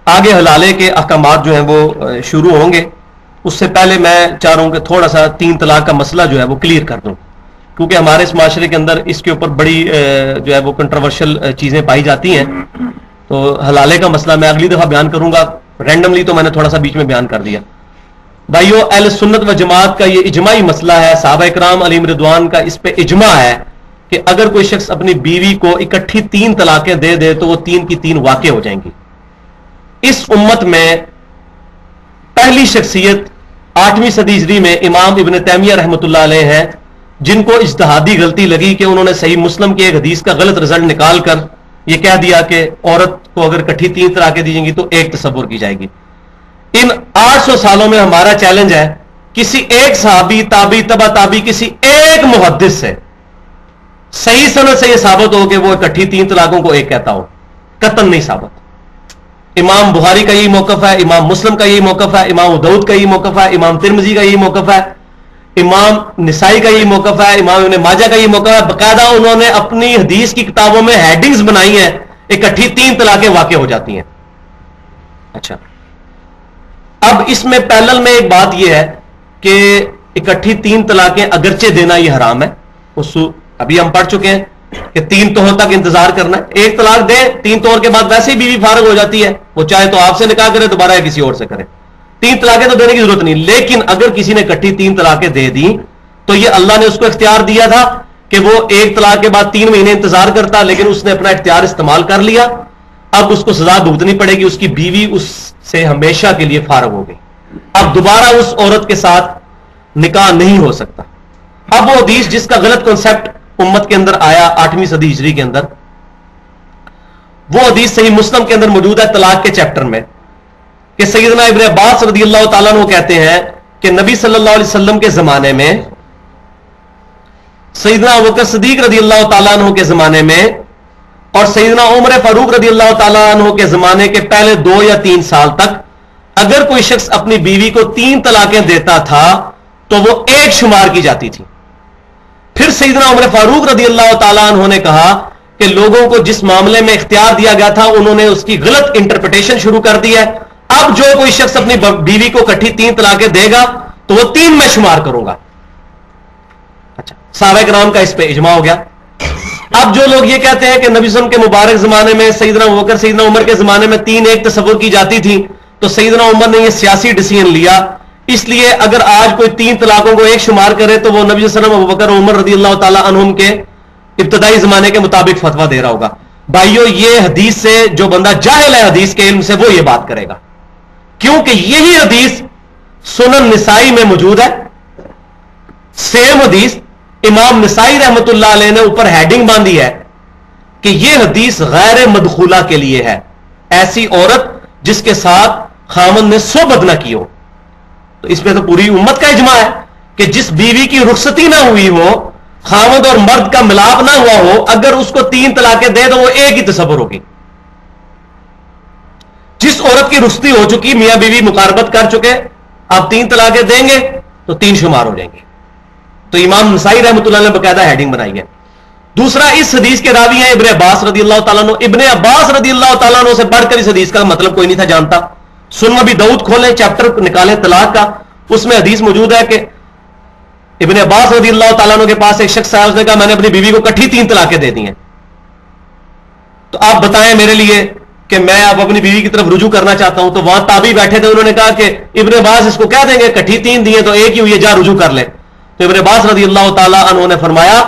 آگے حلالے کے احکامات جو ہیں وہ شروع ہوں گے. اس سے پہلے میں چاہ رہا ہوں کہ تھوڑا سا 3 طلاق کا مسئلہ جو ہے وہ کلیئر کر دوں، کیونکہ ہمارے اس معاشرے کے اندر اس کے اوپر بڑی جو ہے وہ کنٹروورشل چیزیں پائی جاتی ہیں. تو حلالے کا مسئلہ میں اگلی دفعہ بیان کروں گا، رینڈملی تو میں نے تھوڑا سا بیچ میں بیان کر دیا. بھائیو، اہل سنت و جماعت کا یہ اجماعی مسئلہ ہے، صحابہ کرام علیہم رضوان کا اس پہ اجماع ہے کہ اگر کوئی شخص اپنی بیوی کو اکٹھی 3 طلاقیں دے دے تو وہ 3 کی 3 واقع ہو جائیں گی. اس امت میں پہلی شخصیت 8ویں صدی ہجری میں امام ابن تیمیہ رحمۃ اللہ علیہ ہیں، جن کو اجتہادی غلطی لگی کہ انہوں نے صحیح مسلم کی ایک حدیث کا غلط رزلٹ نکال کر یہ کہہ دیا کہ عورت کو اگر اکٹھی 3 طلاقیں دی جائیں گی تو ایک تصور کی جائے گی. ان 800 سالوں میں ہمارا چیلنج ہے کسی ایک صحابی، تابعی، تبع تابعی، کسی ایک محدث سے صحیح سند سے یہ ثابت ہو کہ وہ اکٹھی 3 طلاقوں کو ایک کہتا ہو. قطعاً نہیں ثابت. امام بخاری کا یہی موقف ہے، امام مسلم کا یہی موقف ہے، امام ابو داؤد کا یہی موقف ہے، امام ترمذی کا یہی موقف ہے، امام نسائی کا یہی موقف ہے، امام ابن ماجہ کا یہی موقف ہے. باقاعدہ انہوں نے اپنی حدیث کی کتابوں میں ہیڈنگز بنائی ہیں، اکٹھی 3 طلاقیں واقع ہو جاتی ہیں. اچھا، اب اس میں پیرلل میں ایک بات یہ ہے کہ اکٹھی 3 طلاقیں اگرچہ دینا یہ حرام ہے، ابھی ہم پڑھ چکے ہیں کہ 3 طہر تک انتظار کرنا ہے. 1 طلاق دے، 3 طہر کے بعد ویسے ہی بیوی فارغ ہو جاتی ہے، وہ چاہے تو آپ سے نکاح کرے دوبارہ یا کسی اور سے کرے. 3 طلاقیں تو دینے کی ضرورت نہیں. لیکن اگر کسی نے اکٹھی 3 طلاقیں دے دی تو یہ اللہ نے اس کو اختیار دیا تھا کہ وہ 1 طلاق کے بعد 3 مہینے انتظار کرتا، لیکن اس نے اپنا اختیار استعمال کر لیا. اب اس کو سزا بھگتنی پڑے گی، اس کی بیوی اس سے ہمیشہ کے لیے فارغ ہو گئی. اب دوبارہ اس عورت کے ساتھ نکاح نہیں ہو سکتا. اب وہ حدیث جس کا غلط کنسپٹ امت کے اندر آیا 8ویں صدی ہجری کے اندر، وہ حدیث صحیح مسلم کے اندر موجود ہے طلاق کے چیپٹر میں، کہ سیدنا ابن عباس رضی اللہ تعالیٰ عنہ کہتے ہیں کہ نبی صلی اللہ علیہ وسلم کے زمانے میں، سیدنا ابوبکر صدیق رضی اللہ تعالیٰ عنہ کے زمانے میں، اور سیدنا عمر فاروق رضی اللہ تعالیٰ عنہ کے زمانے کے پہلے 2 یا 3 سال تک اگر کوئی شخص اپنی بیوی کو 3 طلاقیں دیتا تھا تو وہ 1 شمار کی جاتی تھی. پھر سیدنا عمر فاروق رضی اللہ تعالیٰ عنہ نے کہا کہ لوگوں کو جس معاملے میں اختیار دیا گیا تھا انہوں نے اس کی غلط انٹرپریٹیشن شروع کر دی ہے. اب جو کوئی شخص اپنی بیوی کو اکٹھی 3 طلاقیں دے گا تو وہ 3 میں شمار کروں گا. اچھا، صحابہ کرام کا اس پہ اجماع ہو گیا. اب جو لوگ یہ کہتے ہیں کہ نبی صلی اللہ علیہ وسلم کے مبارک زمانے میں سیدنا ابوبکر سیدنا عمر کے زمانے میں 3 ایک تصور کی جاتی تھی، تو سیدنا عمر نے یہ سیاسی ڈیسیژن لیا، اس لیے اگر آج کوئی 3 طلاقوں کو 1 شمار کرے تو وہ نبی صلی اللہ علیہ وسلم ابوبکر عمر رضی اللہ تعالیٰ عنہم کے ابتدائی زمانے کے مطابق فتویٰ دے رہا ہوگا. بھائیو، یہ حدیث سے جو بندہ جاہل ہے حدیث کے علم سے وہ یہ بات کرے گا، کیونکہ یہی حدیث سنن نسائی میں موجود ہے. سیم حدیث امام نسائی رحمت اللہ علیہ نے اوپر ہیڈنگ باندھی ہے کہ یہ حدیث غیر مدخولہ کے لیے ہے، ایسی عورت جس کے ساتھ خامن نے صحبت نہ کی ہو. تو اس پہ تو پوری امت کا اجماع ہے کہ جس بیوی کی رخصتی نہ ہوئی ہو، خامد اور مرد کا ملاپ نہ ہوا ہو، اگر اس کو 3 طلاقیں دے تو وہ ایک ہی تصور ہوگی. جس عورت کی رخصتی ہو چکی، میاں بیوی مقاربت کر چکے، آپ 3 طلاقیں دیں گے تو 3 شمار ہو جائیں گے. تو امام نسائی رحمۃ اللہ نے باقاعدہ ہیڈنگ بنائی ہے. دوسرا، اس حدیث کے راوی ہیں ابن عباس رضی اللہ تعالیٰ عنہ. ابن عباس رضی اللہ تعالیٰ عنہ سے پڑھ کر اس حدیث کا مطلب کوئی نہیں تھا جانتا. سنن ابی داؤد کھولیں، چیپٹر نکالیں طلاق کا، اس میں حدیث موجود ہے کہ ابن عباس رضی اللہ تعالیٰ عنہ کے پاس ایک شخص آیا، اس نے کہا میں نے اپنی بیوی کو اکٹھی 3 طلاقیں دے دی ہیں، تو آپ بتائیں میرے لیے کہ میں اب اپنی بیوی کی طرف رجوع کرنا چاہتا ہوں. تو وہاں تابعی بیٹھے تھے، انہوں نے کہا کہ ابن عباس اس کو کہہ دیں گے اکٹھی 3 دی ہیں تو ایک ہی ہوئی ہے، جا رجوع کر لے. تو ابن عباس رضی اللہ تعالیٰ عنہ نے فرمایا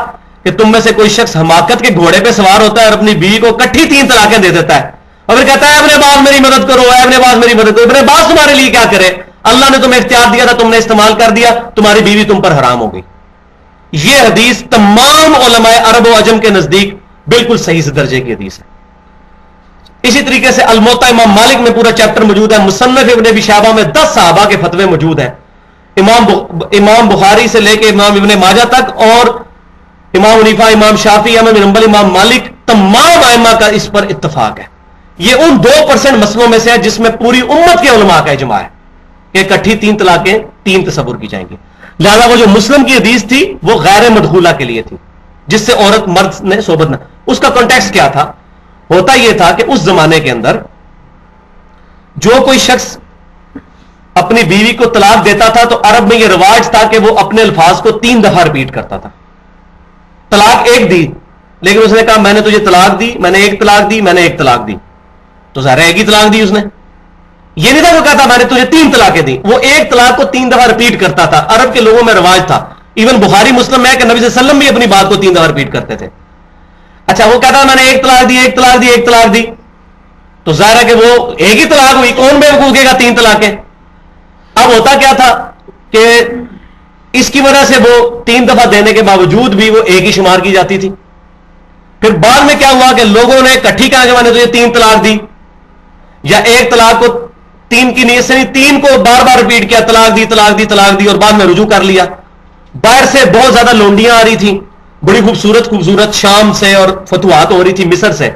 کہ تم میں سے کوئی شخص حماقت کے گھوڑے پہ سوار ہوتا ہے اور اپنی بیوی کو اکٹھی 3 طلاقیں دے دیتا ہے اور پھر کہتا ہے ابن عباس میری مدد کرو، ابن عباس میری مدد کرو. ابن عباس تمہارے لیے کیا کرے؟ اللہ نے تمہیں اختیار دیا تھا، تم نے استعمال کر دیا، تمہاری بیوی تم پر حرام ہو گئی. یہ حدیث تمام علماء عرب و عجم کے نزدیک بالکل صحیح سے درجے کی حدیث ہے. اسی طریقے سے الموطا امام مالک میں پورا چیپٹر موجود ہے. مصنف ابن ابی شیبہ میں 10 صحابہ کے فتوے موجود ہیں، امام بخاری سے لے کے امام ابن ماجہ تک، اور امام حنیفہ، امام شافعی، احمد بن حنبل، امام مالک، تمام ائمہ کا اس پر اتفاق ہے. یہ ان 2% مسئلوں میں سے ہے جس میں پوری امت کے علماء کا اجماع ہے کہ اکٹھی 3 طلاقیں 3 تصور کی جائیں گی. لہذا وہ جو مسلم کی حدیث تھی وہ غیر مدخولہ کے لیے تھی، جس سے عورت مرد نے صحبت نہ. اس کا کانٹیکسٹ کیا تھا؟ ہوتا یہ تھا کہ اس زمانے کے اندر جو کوئی شخص اپنی بیوی کو طلاق دیتا تھا تو عرب میں یہ رواج تھا کہ وہ اپنے الفاظ کو 3 دفعہ رپیٹ کرتا تھا. طلاق ایک دی لیکن اس نے کہا میں نے تجھے طلاق دی, میں نے ایک طلاق دی, میں نے ایک طلاق دی, تو ظاہر ایک ہی طلاق دی اس نے. یہ نہیں تھا وہ کہتا میں نے تجھے 3 طلاقیں دی, وہ ایک طلاق کو 3 دفعہ رپیٹ کرتا تھا. عرب کے لوگوں میں رواج تھا. ایون بخاری مسلم میں کہ نبی صلی اللہ علیہ وسلم بھی اپنی بات کو 3 دفعہ رپیٹ کرتے تھے. اچھا وہ کہتا میں نے ایک طلاق دی, ایک طلاق دی, ایک طلاق دی, تو ظاہر ہے کہ وہ ایک ہی طلاق ہوئی. کون بے وقوف گا 3 طلاقیں. اب ہوتا کیا تھا کہ اس کی وجہ سے وہ 3 دفعہ دینے کے باوجود بھی وہ ایک ہی شمار کی جاتی تھی. پھر بعد میں کیا ہوا کہ لوگوں نے اکٹھی کہا کہ میں نے تجھے 3 طلاق دی, یا ایک طلاق کو 3 کی نیت سے نہیں 3 کو بار بار رپیٹ کیا, طلاق دی طلاق دی طلاق دی, اور بعد میں رجوع کر لیا. باہر سے بہت زیادہ لونڈیاں آ رہی تھیں, بڑی خوبصورت شام سے, اور فتوحات ہو رہی تھی مصر سے.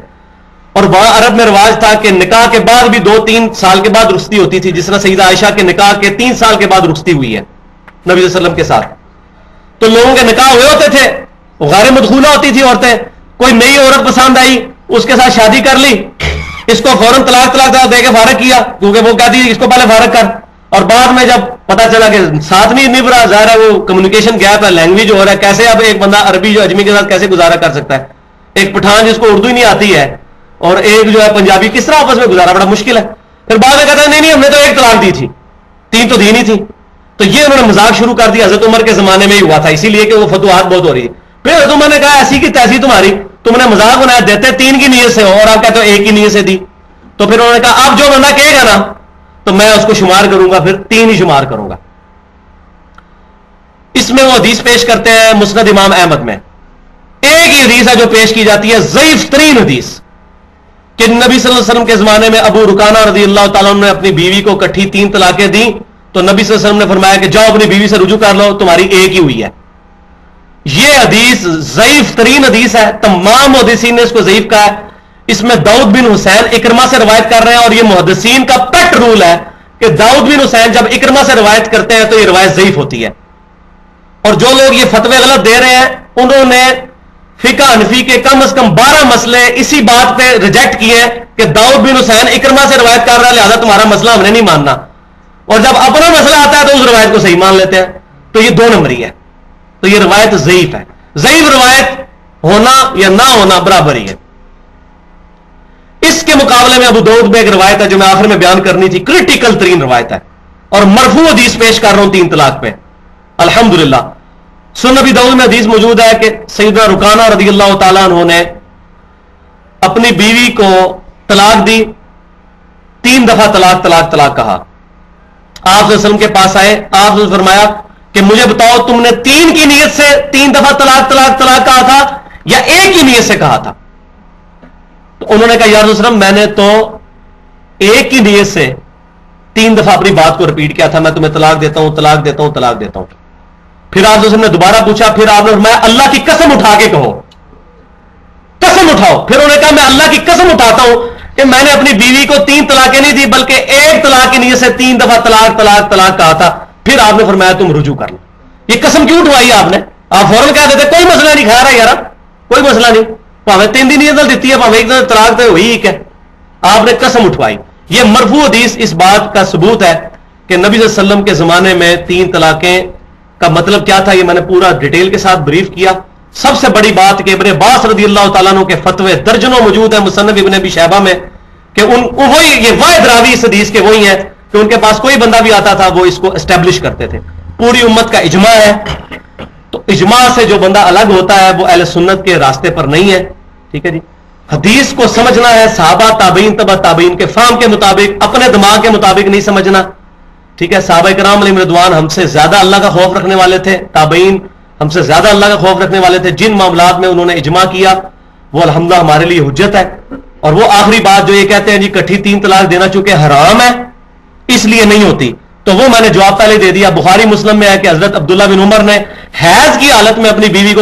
اور وہاں عرب میں رواج تھا کہ نکاح کے بعد بھی 2-3 سال کے بعد رخصتی ہوتی تھی, جس طرح سیدہ عائشہ کے نکاح کے 3 سال کے بعد رخصتی ہوئی ہے نبی صلی اللہ علیہ وسلم کے ساتھ. تو لوگوں کے نکاح ہوئے ہوتے تھے, غیر مدخولہ ہوتی تھی عورتیں, کوئی نئی عورت پسند آئی اس کے ساتھ شادی کر لی, اس کو فوراً طلاق دے کے فارغ کیا, کیونکہ وہ کہتی ہے اس کو پہلے فارغ کر. اور بعد میں جب پتا چلا کہ ساتھ نہیں نبھ رہا, ظاہر ہے وہ کمیونیکیشن گیپ ہے, لینگویج ہو رہا ہے, کیسے اب ایک بندہ عربی جو اجمی کے ساتھ کیسے گزارا کر سکتا ہے, ایک پٹھان جس کو اردو ہی نہیں آتی ہے اور ایک جو ہے پنجابی, کس طرح آپس میں گزارا, بڑا مشکل ہے. پھر بعد میں کہتا ہے نہیں ہم نے تو ایک طلاق دی تھی, 3 تو دی نہیں تھی. تو یہ انہوں نے مذاق شروع کر دیا. حضرت عمر کے زمانے میں ہی ہوا تھا, اسی لیے کہ وہ فتوحات بہت ہو رہی ہے. پھر حضرت عمر نے کہا ایسی کی تیسی تمہاری, تم نے مذاق بنایا, دیتے 3 کی نیت سے ہو اور آپ کہتے ہو ایک کی نیت سے دی. تو پھر انہوں نے کہا اب جو بندہ کہے گا نا تو میں اس کو شمار کروں گا, پھر 3 ہی شمار کروں گا. اس میں وہ حدیث پیش کرتے ہیں مسند امام احمد میں. ایک ہی حدیث ہے جو پیش کی جاتی ہے, ضعیف ترین حدیث, کہ نبی صلی اللہ علیہ وسلم کے زمانے میں ابو رکانہ رضی اللہ تعالیٰ عنہ نے اپنی بیوی کو اکٹھی 3 طلاقیں دیں, تو نبی صلی اللہ علیہ وسلم نے فرمایا کہ جاؤ اپنی بیوی سے رجوع کر لو, تمہاری ایک ہی ہوئی ہے. یہ حدیث ضعیف ترین حدیث ہے, تمام محدثین نے اس کو ضعیف کہا ہے. اس میں داؤد بن حسین اکرمہ سے روایت کر رہے ہیں, اور یہ محدثین کا پیٹ رول ہے کہ داؤد بن حسین جب اکرمہ سے روایت کرتے ہیں تو یہ روایت ضعیف ہوتی ہے. اور جو لوگ یہ فتوے غلط دے رہے ہیں انہوں نے فقہ حنفی کے کم از کم 12 مسئلے اسی بات پہ ریجیکٹ کیے ہیں کہ داؤد بن حسین اکرمہ سے روایت کر رہا ہے, لہذا تمہارا مسئلہ ہم نے نہیں ماننا. اور جب اپنا مسئلہ آتا ہے تو اس روایت کو صحیح مان لیتے ہیں. تو یہ 2 نمبری ہے. تو یہ روایت ضعیف ہے. ضعیف روایت ہونا یا نہ ہونا برابر ہی ہے. اس کے مقابلے میں ابو داؤد میں ایک روایت ہے جو میں آخر میں بیان کرنی تھی, کریٹیکل ترین روایت ہے, اور مرفوع حدیث پیش کر رہا ہوں 3 طلاق پہ. الحمدللہ سنن ابی داؤد میں حدیث موجود ہے کہ سیدنا رکانہ رضی اللہ تعالیٰ عنہ نے اپنی بیوی کو طلاق دی, 3 دفعہ طلاق کہا. آپ صلی اللہ علیہ وسلم کے پاس آئے, آپ نے فرمایا کہ مجھے بتاؤ تم نے 3 کی نیت سے 3 دفعہ طلاق کہا تھا یا ایک ہی نیت سے کہا تھا. تو انہوں نے کہا یا رسول اللہ میں نے تو ایک کی نیت سے 3 دفعہ اپنی بات کو رپیٹ کیا تھا, میں تمہیں طلاق دیتا ہوں طلاق دیتا ہوں طلاق دیتا ہوں. پھر آپ نے دوبارہ پوچھا, پھر آپ نے فرمایا اللہ کی قسم اٹھا کے کہو, قسم اٹھاؤ. پھر انہوں نے کہا میں اللہ کی قسم اٹھاتا ہوں کہ میں نے اپنی بیوی کو 3 طلاقیں نہیں دی بلکہ ایک طلاق کی نیت سے 3 دفعہ طلاق کہا تھا. پھر آپ نے فرمایا تم رجوع کر لو. یہ قسم کیوں اٹھوائی آپ نے؟ آپ فوراً کہہ دیتے کوئی مسئلہ نہیں, کھا رہا یار کوئی مسئلہ نہیں, پاوے 3 دی نیت دیتی ہے پاوے 1 دن طلاق تو ہوئی ہے. آپ نے قسم اٹھوائی. یہ مرفوع حدیث اس بات کا ثبوت ہے کہ نبی صلی اللہ علیہ وسلم کے زمانے میں 3 طلاقیں کا مطلب کیا تھا, یہ میں نے پورا ڈیٹیل کے ساتھ بریف کیا. سب سے بڑی بات کہ ابن عباس رضی اللہ تعالیٰ عنہ کے فتوے درجنوں موجود ہیں مصنف ابن ابی شیبہ میں, کہ وہی یہ واحد راوی اس حدیث کے وہی ہیں کہ ان کے پاس کوئی بندہ بھی آتا تھا وہ اس کو اسٹیبلش کرتے تھے. پوری امت کا اجماع ہے. تو اجماع سے جو بندہ الگ ہوتا ہے وہ اہل سنت کے راستے پر نہیں ہے. ٹھیک ہے جی. حدیث کو سمجھنا ہے صحابہ تابعین تبع تابعین کے فہم کے مطابق, اپنے دماغ کے مطابق نہیں سمجھنا. ٹھیک ہے. صحابہ کرام علیہم رضوان ہم سے زیادہ اللہ کا خوف رکھنے والے تھے, تابعین ہم سے زیادہ اللہ کا خوف رکھنے والے تھے. جن معاملات میں انہوں نے اجماع کیا وہ الحمدللہ ہمارے لیے حجت ہے. اور وہ آخری بات جو یہ کہتے ہیں جی کٹھی 3 طلاق دینا چونکہ حرام ہے اس لیے نہیں ہوتی, تو وہ میں نے جواب پہلے دے دیا. بخاری مسلم میں ہے کہ حضرت عبداللہ بن عمر نے حیض کی حالت میں اپنی بیوی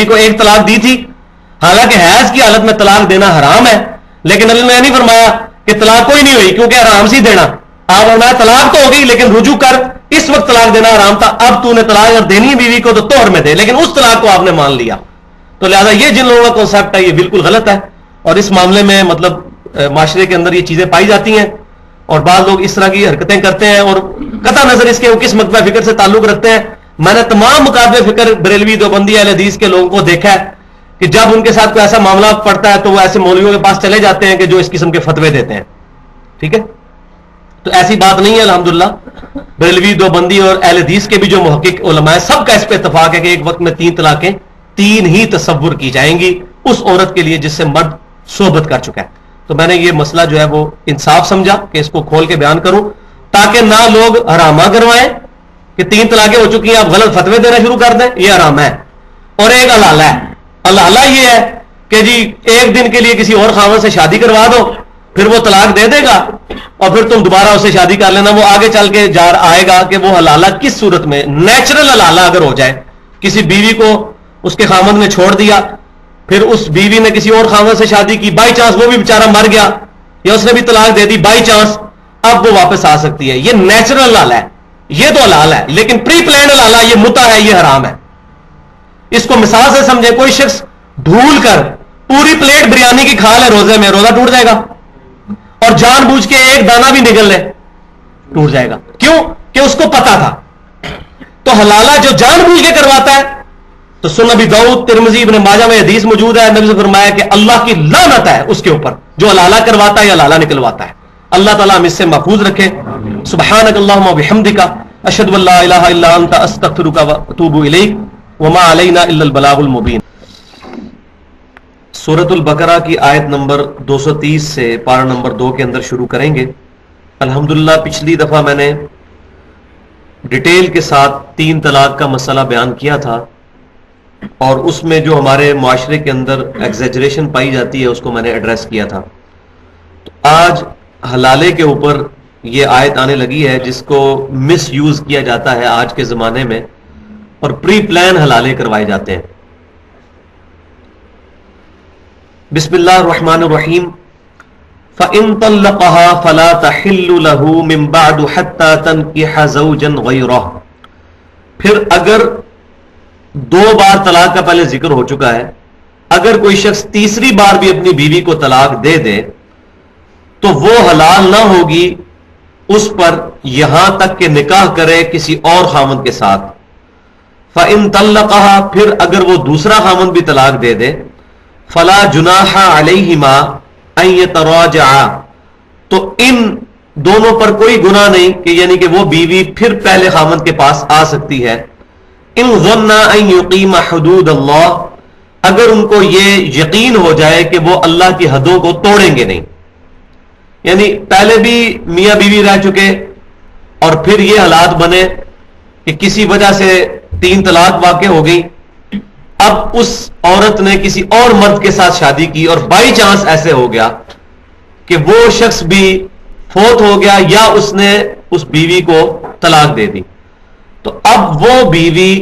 کو 1 طلاق دی تھی, حالانکہ حیض کی حالت میں طلاق دینا حرام ہے, لیکن اللہ نے نہیں فرمایا کہ طلاق کوئی نہیں ہوئی کیونکہ حرام سی دینا. آپ فرمایا طلاق تو ہو گئی لیکن رجوع کر, اس وقت طلاق دینا حرام تھا, اب تو نے طلاق اگر دینی بیوی کو تو طہر میں دے, لیکن اس طلاق کو آپ نے مان لیا. تو لہذا یہ جن لوگوں کا کانسیپٹ ہے یہ بالکل غلط ہے. اور اس معاملے میں مطلب معاشرے کے اندر یہ چیزیں پائی جاتی ہیں اور بعض لوگ اس طرح کی حرکتیں کرتے ہیں اور قطع نظر اس کے وہ کس مکتبہ فکر سے تعلق رکھتے ہیں. میں نے تمام مکاتبہ فکر بریلوی دیوبندی اہل حدیث کے لوگوں کو دیکھا ہے کہ جب ان کے ساتھ کوئی ایسا معاملہ پڑتا ہے تو وہ ایسے مولویوں کے پاس چلے جاتے ہیں کہ جو اس قسم کے فتوے دیتے ہیں. ٹھیک ہے, تو ایسی بات نہیں ہے. الحمدللہ بریلوی دیوبندی اور اہل حدیث کے بھی جو محقق علماء ہیں سب کا اس پہ اتفاق ہے کہ ایک وقت میں 3 طلاقیں 3 ہی تصور کی جائیں گی اس عورت کے لیے جس سے مرد صحبت کر چکا ہے. تو میں نے یہ مسئلہ جو ہے وہ انصاف سمجھا کہ اس کو کھول کے بیان کروں تاکہ نہ لوگ حرامہ کروائیں کہ 3 طلاقیں ہو چکی ہیں آپ غلط فتوے دینا شروع کر دیں. یہ حرام ہے. اور ایک حلالہ ہے. حلالہ یہ ہے کہ جی ایک دن کے لیے کسی اور خاوند سے شادی کروا دو, پھر وہ طلاق دے دے گا اور پھر تم دوبارہ اسے شادی کر لینا. وہ آگے چل کے آئے گا کہ وہ حلالہ کس صورت میں, نیچرل حلالہ اگر ہو جائے, کسی بیوی کو اس کے خاوند نے چھوڑ دیا, پھر اس بیوی نے کسی اور خاوند سے شادی کی, بائی چانس وہ بھی بیچارہ مر گیا یا اس نے بھی طلاق دے دی بائی چانس, اب وہ واپس آ سکتی ہے. یہ نیچرل حلال ہے, یہ تو حلال ہے. لیکن پری پلانڈ حلال ہے, یہ متع ہے, یہ حرام ہے. اس کو مثال سے سمجھے, کوئی شخص بھول کر پوری پلیٹ بریانی کی کھا لے روزے میں, روزہ ٹوٹ جائے گا. اور جان بوجھ کے ایک دانہ بھی نگل لے, ٹوٹ جائے گا. کیوں کہ اس کو پتا تھا. تو حلالہ جو جان بوجھ کے کرواتا ہے, تو سنن ابی داؤد ترمذی ابن ماجہ میں حدیث موجود ہے, نبی نے فرمایا کہ اللہ کی لعنت ہے اس کے اوپر جو حلالہ کرواتا ہے یا حلالہ نکلواتا ہے. اللہ تعالیٰ ہم اس سے محفوظ رکھے. سبحانک اللہم و بحمدک اشہد ان لا الہ الا انت استغفرک و اتوب الیک وما علینا الا البلاغ المبین. سورۃ البقرہ کی آیت نمبر 230 سے پارہ نمبر 2 کے اندر شروع کریں گے. الحمدللہ پچھلی دفعہ میں نے ڈیٹیل کے ساتھ 3 طلاق کا مسئلہ بیان کیا تھا اور اس میں جو ہمارے معاشرے کے اندر ایگزیجریشن پائی جاتی ہے اس کو میں نے ایڈریس کیا تھا. تو آج حلالے کے اوپر یہ آیت آنے لگی ہے جس کو مس یوز کیا جاتا ہے آج کے زمانے میں اور پری پلان حلالے کروائے جاتے ہیں. بسم اللہ الرحمن الرحیم. فَإِن طَلَّقَهَا فَلَا تَحِلُّ لَهُ مِن بَعْدُ حَتَّى تَنكِحَ زَوْجًا غَيْرَهُ. پھر اگر 2 بار طلاق کا پہلے ذکر ہو چکا ہے, اگر کوئی شخص تیسری بار بھی اپنی بیوی کو طلاق دے دے تو وہ حلال نہ ہوگی اس پر یہاں تک کہ نکاح کرے کسی اور خامند کے ساتھ. فَإِن طَلَّقَهَا, پھر اگر وہ دوسرا خامند بھی طلاق دے دے, فَلَا جُنَاحَ عَلَيْهِمَا أَن يَتَرَاجَعَا, تو ان دونوں پر کوئی گناہ نہیں کہ یعنی کہ وہ بیوی پھر پہلے خامند کے پاس آ سکتی ہے. ان ظنّا ان یقیم حدود اللہ, اگر ان کو یہ یقین ہو جائے کہ وہ اللہ کی حدوں کو توڑیں گے نہیں. یعنی پہلے بھی میاں بیوی رہ چکے اور پھر یہ حالات بنے کہ کسی وجہ سے 3 طلاق واقع ہو گئی, اب اس عورت نے کسی اور مرد کے ساتھ شادی کی اور بائی چانس ایسے ہو گیا کہ وہ شخص بھی فوت ہو گیا یا اس نے اس بیوی کو طلاق دے دی. تو اب وہ بیوی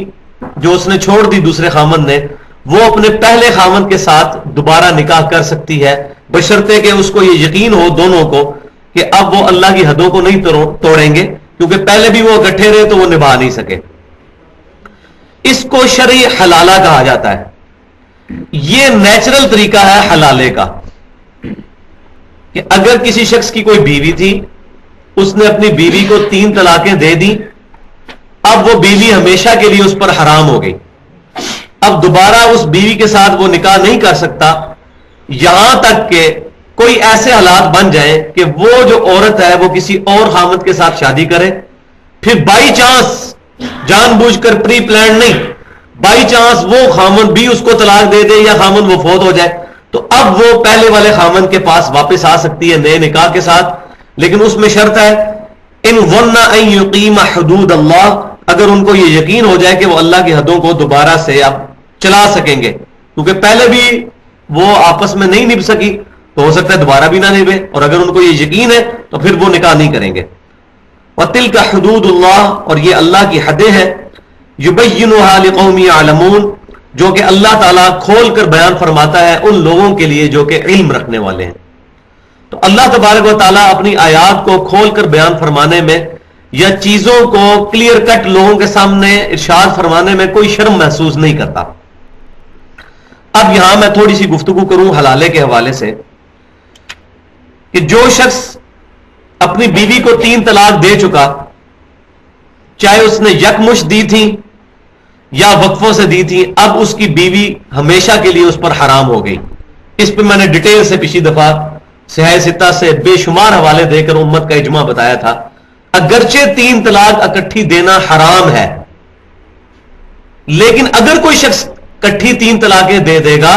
جو اس نے چھوڑ دی دوسرے خامند نے, وہ اپنے پہلے خامند کے ساتھ دوبارہ نکاح کر سکتی ہے بشرطے کہ اس کو یہ یقین ہو دونوں کو کہ اب وہ اللہ کی حدوں کو نہیں توڑیں گے, کیونکہ پہلے بھی وہ اکٹھے رہے تو وہ نبھا نہیں سکے. اس کو شرعی حلالہ کہا جاتا ہے. یہ نیچرل طریقہ ہے حلالے کا کہ اگر کسی شخص کی کوئی بیوی تھی, اس نے اپنی بیوی کو 3 طلاقیں دے دی, اب وہ بیوی ہمیشہ کے لیے اس پر حرام ہو گئی. اب دوبارہ اس بیوی کے ساتھ وہ نکاح نہیں کر سکتا یہاں تک کہ کوئی ایسے حالات بن جائیں کہ وہ جو عورت ہے وہ کسی اور خامند کے ساتھ شادی کرے, پھر بائی چانس جان بوجھ کر پری پلان نہیں, بائی چانس وہ خامند بھی اس کو طلاق دے دے یا خامند وہ فوت ہو جائے, تو اب وہ پہلے والے خامند کے پاس واپس آ سکتی ہے نئے نکاح کے ساتھ. لیکن اس میں شرط ہے ان ظن ان یقیم حدود اللہ, اگر ان کو یہ یقین ہو جائے کہ وہ اللہ کی حدوں کو دوبارہ سے اب چلا سکیں گے, کیونکہ پہلے بھی وہ آپس میں نہیں نبھ سکی تو ہو سکتا ہے دوبارہ بھی نہ نبھے, اور اگر ان کو یہ یقین ہے تو پھر وہ نکاح نہیں کریں گے. وَتِلْكَ حُدُودُ اللَّهِ, اور یہ اللہ کی حدیں ہیں, يُبَيِّنُهَا لِقَوْمِ يَعْلَمُونَ, جو کہ اللہ تعالیٰ کھول کر بیان فرماتا ہے ان لوگوں کے لیے جو کہ علم رکھنے والے ہیں. تو اللہ تبارک و تعالیٰ اپنی آیات کو کھول کر بیان فرمانے میں یا چیزوں کو کلیئر کٹ لوگوں کے سامنے ارشاد فرمانے میں کوئی شرم محسوس نہیں کرتا. اب یہاں میں تھوڑی سی گفتگو کروں حلالے کے حوالے سے کہ جو شخص اپنی بیوی کو 3 طلاق دے چکا، چاہے اس نے یکمشت دی تھی یا وقفوں سے دی تھی، اب اس کی بیوی ہمیشہ کے لیے اس پر حرام ہو گئی. اس پہ میں نے ڈیٹیل سے پچھلی دفعہ صحیح ستہ سے بے شمار حوالے دے کر امت کا اجماع بتایا تھا. اگرچہ 3 طلاق اکٹھی دینا حرام ہے، لیکن اگر کوئی شخص اکٹھی 3 طلاقیں دے دے گا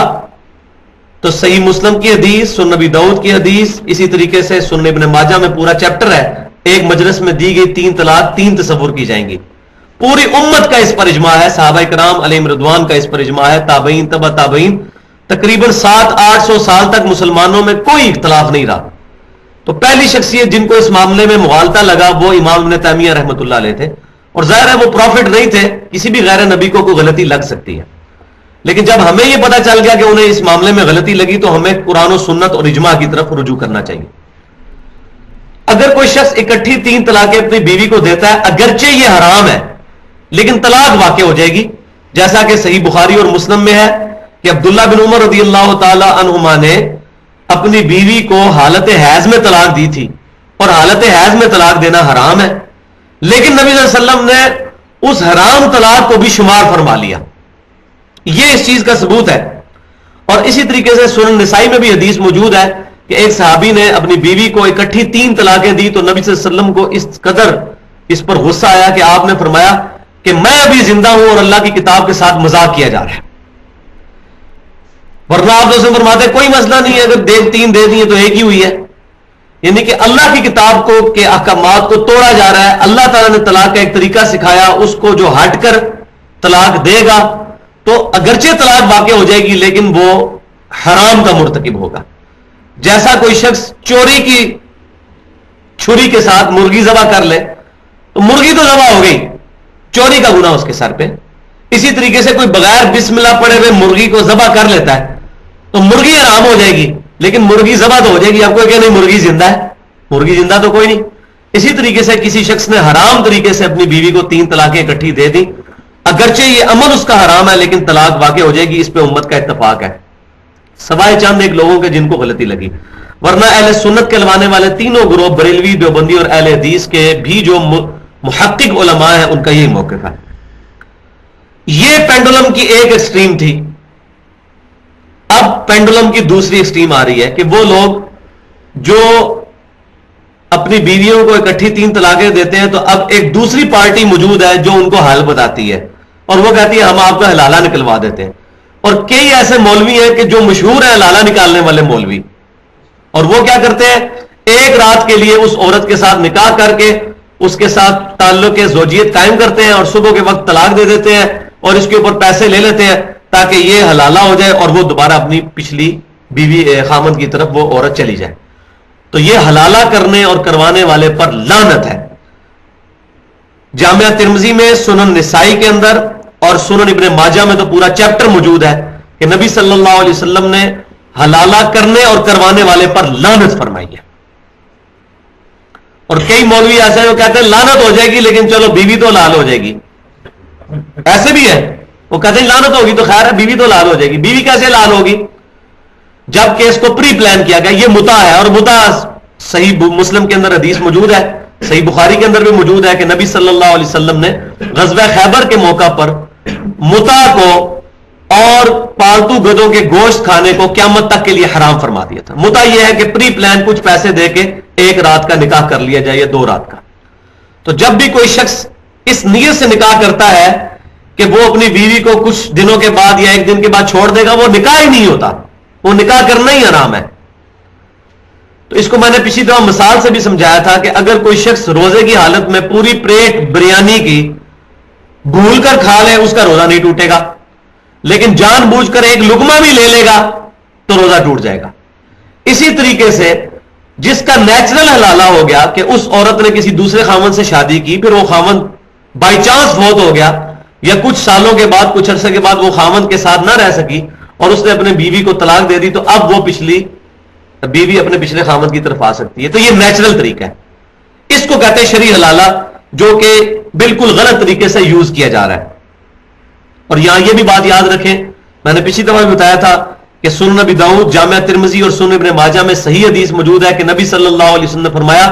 تو صحیح مسلم کی حدیث، سنن نبی داؤد کی حدیث، اسی طریقے سے سنن ابن ماجہ میں پورا چیپٹر ہے، ایک مجلس میں دی گئی 3 طلاق 3 تصور کی جائیں گی. پوری امت کا اس پر اجماع ہے، صحابہ کرام علیہم رضوان کا اس پر اجماع ہے، تابعین تبع تابعین، تقریباً 700-800 سال تک مسلمانوں میں کوئی اختلاف نہیں رہا. تو پہلی شخصیت جن کو اس معاملے میں مغالطہ لگا وہ امام ابن تیمیہ رحمۃ اللہ علیہ تھے، اور ظاہر ہے وہ پروفٹ نہیں تھے، کسی بھی غیر نبی کو کوئی غلطی لگ سکتی ہے. لیکن جب ہمیں یہ پتہ چل گیا کہ انہیں اس معاملے میں غلطی لگی تو ہمیں قرآن و سنت اور اجماع کی طرف رجوع کرنا چاہیے. اگر کوئی شخص اکٹھی 3 طلاقیں اپنی بیوی کو دیتا ہے، اگرچہ یہ حرام ہے لیکن طلاق واقع ہو جائے گی، جیسا کہ صحیح بخاری اور مسلم میں ہے کہ عبداللہ بن عمر رضی اللہ تعالی عنہما نے اپنی بیوی کو حالت حیض میں طلاق دی تھی، اور حالت حیض میں طلاق دینا حرام ہے، لیکن نبی صلی اللہ علیہ وسلم نے اس حرام طلاق کو بھی شمار فرما لیا. یہ اس چیز کا ثبوت ہے. اور اسی طریقے سے سنن نسائی میں بھی حدیث موجود ہے کہ ایک صحابی نے اپنی بیوی کو اکٹھی 3 طلاقیں دی تو نبی صلی اللہ علیہ وسلم کو اس قدر اس پر غصہ آیا کہ آپ نے فرمایا کہ میں ابھی زندہ ہوں اور اللہ کی کتاب کے ساتھ مذاق کیا جا رہا ہے. ورنہ آپ دوسرے فرماتے کوئی مسئلہ نہیں ہے، اگر 3 دے دیے تو ایک ہی ہوئی ہے. یعنی کہ اللہ کی کتاب کو کے احکامات کو توڑا جا رہا ہے. اللہ تعالیٰ نے طلاق کا ایک طریقہ سکھایا، اس کو جو ہٹ کر طلاق دے گا تو اگرچہ طلاق واقع ہو جائے گی لیکن وہ حرام کا مرتکب ہوگا. جیسا کوئی شخص چوری کی چھری کے ساتھ مرغی ذبح کر لے تو مرغی تو ذبح ہو گئی، چوری کا گناہ اس کے سر پہ. اسی طریقے سے کوئی بغیر بسم اللہ پڑھے ہوئے مرغی کو ذبح کر لیتا ہے تو مرغی حرام ہو جائے گی لیکن مرغی ذبح تو ہو جائے گی. آپ کو کہ نہیں مرغی زندہ ہے، مرغی زندہ تو کوئی نہیں. اسی طریقے سے کسی شخص نے حرام طریقے سے اپنی بیوی کو 3 طلاقیں اکٹھی دے دی، اگرچہ یہ عمل اس کا حرام ہے لیکن طلاق واقع ہو جائے گی. اس پہ امت کا اتفاق ہے، سوائے چند ایک لوگوں کے جن کو غلطی لگی. ورنہ اہل سنت کہلوانے والے تینوں گروہ بریلوی، دیوبندی اور اہل حدیث کے بھی جو محقق علماء ہیں ان کا یہی موقف ہے. یہ پینڈولم کی ایک ایکسٹریم تھی. اب پینڈولم کی دوسری ایکسٹریم آ رہی ہے کہ وہ لوگ جو اپنی بیویوں کو اکٹھی 3 طلاقیں دیتے ہیں تو اب ایک دوسری پارٹی موجود ہے جو ان کو حل بتاتی ہے اور وہ کہتی ہے ہم آپ کا حلالہ نکلوا دیتے ہیں. اور کئی ایسے مولوی ہیں کہ جو مشہور ہیں حلالہ نکالنے والے مولوی، اور وہ کیا کرتے ہیں ایک رات کے لیے اس عورت کے ساتھ نکاح کر کے اس کے ساتھ تعلق زوجیت قائم کرتے ہیں اور صبح کے وقت طلاق دے دیتے ہیں اور اس کے اوپر پیسے لے لیتے ہیں تاکہ یہ حلالہ ہو جائے اور وہ دوبارہ اپنی پچھلی بیوی خامند کی طرف وہ عورت چلی جائے. تو یہ حلالہ کرنے اور کروانے والے پر لعنت ہے. جامعہ ترمذی میں، سنن نسائی کے اندر اور سنن ابن ماجہ میں تو پورا چیپٹر موجود ہے کہ نبی صلی اللہ علیہ وسلم نے حلالہ کرنے اور کروانے والے پر لعنت فرمائی ہے. اور کئی مولوی ایسے ہیں جو کہتے ہیں لعنت ہو جائے گی لیکن چلو بیوی تو لال ہو جائے گی. ایسے بھی ہے، وہ کہتے ہیں لعنت ہوگی تو خیر ہے بیوی تو لال ہو جائے گی. بیوی کیسے لال ہوگی جبکہ اس کو پری پلان کیا گیا؟ یہ متع ہے، اور متع صحیح مسلم کے اندر حدیث موجود ہے، صحیح بخاری کے اندر بھی موجود ہے کہ نبی صلی اللہ علیہ وسلم نے غزوہ خیبر کے موقع پر متع کو اور پالتو گدوں کے گوشت کھانے کو قیامت تک کے لیے حرام فرما دیا تھا. متع یہ ہے کہ پری پلان کچھ پیسے دے کے 1 رات کا نکاح کر لیا جائے یا 2 رات کا. تو جب بھی کوئی شخص اس نیت سے نکاح کرتا ہے کہ وہ اپنی بیوی کو کچھ دنوں کے بعد یا 1 دن کے بعد چھوڑ دے گا، وہ نکاح ہی نہیں ہوتا، وہ نکاح کرنا ہی حرام ہے. تو اس کو میں نے پچھلی دفعہ مثال سے بھی سمجھایا تھا کہ اگر کوئی شخص روزے کی حالت میں پوری پلیٹ بریانی کی بھول کر کھا لے اس کا روزہ نہیں ٹوٹے گا، لیکن جان بوجھ کر 1 لقمہ بھی لے لے گا تو روزہ ٹوٹ جائے گا. اسی طریقے سے جس کا نیچرل حلالہ ہو گیا کہ اس عورت نے کسی دوسرے خاوند سے شادی کی، پھر وہ خاوند بائی چانس فوت ہو گیا یا کچھ سالوں کے بعد کچھ عرصے کے بعد وہ خاوند کے ساتھ نہ رہ سکی اور اس نے اپنے بیوی کو طلاق دے دی، تو اب وہ پچھلی بیوی اپنے پچھلے خاوند کی طرف آ سکتی ہے. تو یہ نیچرل طریقہ ہے، اس کو کہتے ہیں شرعی حلالہ، جو کہ بالکل غلط طریقے سے یوز کیا جا رہا ہے. اور یہاں یہ بھی بات یاد رکھیں میں نے پچھلی دفعہ بھی بتایا تھا کہ سنن نبی داؤد، جامعہ ترمذی اور سنن ابن ماجہ میں صحیح حدیث موجود ہے کہ نبی صلی اللہ علیہ وسلم نے فرمایا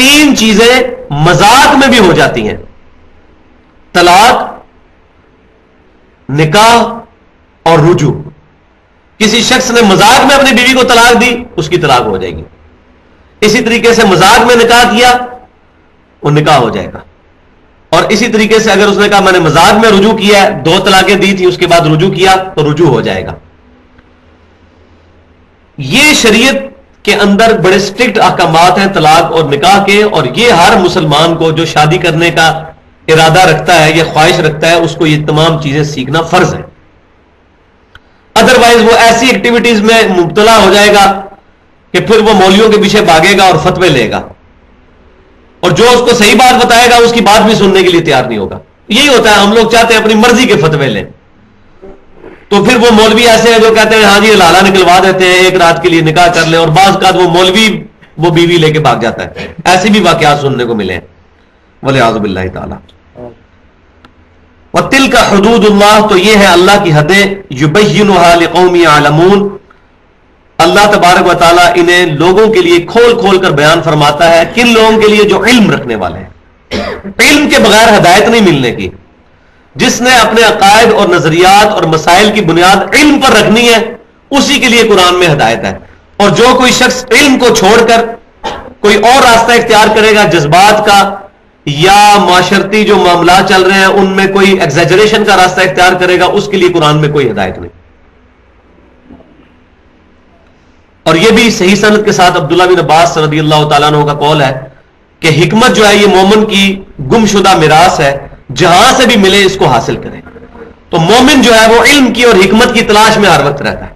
3 چیزیں مذاق میں بھی ہو جاتی ہیں: طلاق، نکاح اور رجوع. کسی شخص نے مذاق میں اپنی بیوی کو طلاق دی، اس کی طلاق ہو جائے گی. اسی طریقے سے مذاق میں نکاح کیا، وہ نکاح ہو جائے گا. اور اسی طریقے سے اگر اس نے کہا میں نے مذاق میں رجوع کیا ہے، 2 طلاقیں دی تھی اس کے بعد رجوع کیا، تو رجوع ہو جائے گا. یہ شریعت کے اندر بڑے سٹرکٹ احکامات ہیں طلاق اور نکاح کے، اور یہ ہر مسلمان کو جو شادی کرنے کا ارادہ رکھتا ہے یا خواہش رکھتا ہے، اس کو یہ تمام چیزیں سیکھنا فرض ہے. ادروائز وہ ایسی ایکٹیویٹیز میں مبتلا ہو جائے گا کہ پھر وہ مولویوں کے پیچھے بھاگے گا اور فتوے لے گا، اور جو اس کو صحیح بات بتائے گا اس کی بات بھی سننے کے لیے تیار نہیں ہوگا. یہی ہوتا ہے، ہم لوگ چاہتے ہیں اپنی مرضی کے فتوے لیں، تو پھر وہ مولوی ایسے ہیں جو کہتے ہیں ہاں جی لالہ نکلوا دیتے ہیں، 1 رات کے لیے نکاح کر لیں، اور بعض کا وہ مولوی وہ بیوی لے کے بھاگ جاتا ہے. ایسے بھی واقعات سننے کو ملے ہیں والعیاذ باللہ تعالی. وَتِلْكَ حُدُودُ اللَّهِ، تو یہ ہے اللہ کی حدیں، يُبَيِّنُهَا لِقَوْمٍ يَعْلَمُونَ، اللہ تبارک و تعالیٰ انہیں لوگوں کے لیے کھول کھول کر بیان فرماتا ہے. کن لوگوں کے لیے؟ جو علم رکھنے والے ہیں. علم کے بغیر ہدایت نہیں ملنے کی. جس نے اپنے عقائد اور نظریات اور مسائل کی بنیاد علم پر رکھنی ہے، اسی کے لیے قرآن میں ہدایت ہے. اور جو کوئی شخص علم کو چھوڑ کر کوئی اور راستہ اختیار کرے گا، جذبات کا یا معاشرتی جو معاملات چل رہے ہیں ان میں کوئی ایگزیجریشن کا راستہ اختیار کرے گا، اس کے لیے قرآن میں کوئی ہدایت نہیں. اور یہ بھی صحیح سند کے ساتھ عبداللہ بن عباس رضی اللہ تعالیٰ عنہ کا قول ہے کہ حکمت جو ہے یہ مومن کی گم شدہ میراث ہے، جہاں سے بھی ملے اس کو حاصل کرے. تو مومن جو ہے وہ علم کی اور حکمت کی تلاش میں ہر وقت رہتا ہے.